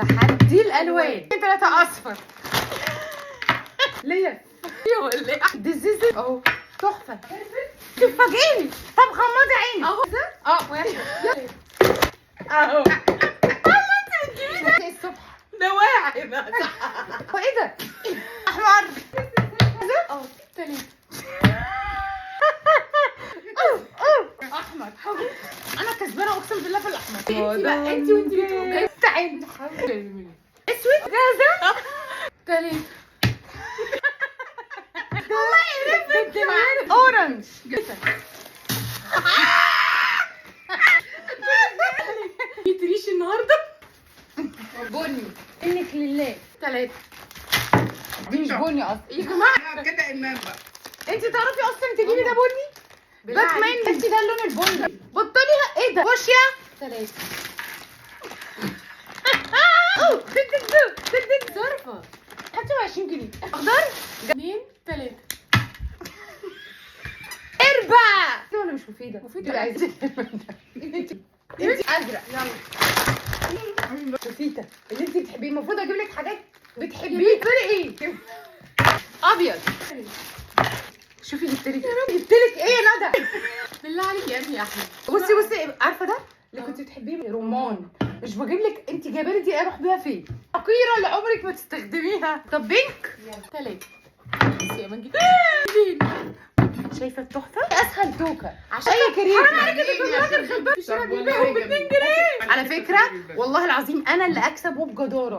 تحدي الالوان. 3 اصفر. ليه؟ ولا دزيزي اهو تحفه. تفاجئني. طب غمضي عيني اهو. واحد اهو. والله انت بتجيبي ده الصبح. ده واعي بقى. هو ايه ده؟ احمر. تاني. احمر. انا كسبانه اقسم بالله في الاحمر. انت بقى انت وانت بتقولي تعالي. اسود. جاهزه؟ تاني. والله يقرفك. اورنج. تريش النهارده. بني. انك لله. 3. دي مش بني اصلا يا جماعه. كده ايمان بقى. انت تعرفي اصلا تجيبي ده بني؟ باتمان. انت ده اللون البني. بطلي. ايه ده؟ فوشيا. 3. دك ظرفه. 25 جنيه. اخضر. 2 3. اربع. دي ولا مش مفيده؟ مفيده. عايزه انت ازرق. يلا. شوفيتا اللي انت بتحبيه. المفروض اجيب لك حاجات بتحبيه. تقولي ايه؟ ابيض. شوفي جبتلك ايه يا ندى؟ بالله عليك يا ابني يا احمد. بصي عارفه ده اللي كنت بتحبيه؟ رمان. مش بجيب لك. انت جايبه لي دي اروح بيها فين؟ فقيره اللي عمرك ما تستخدميها. طب بينك. 3. بصي يا منجي. شايفه التحفه؟ اسهل توكه عشان اي كريم. حرام عليكي تاخدي في الشارع ب 2 جنيه. على فكره والله العظيم انا اللي اكسب وبجداره.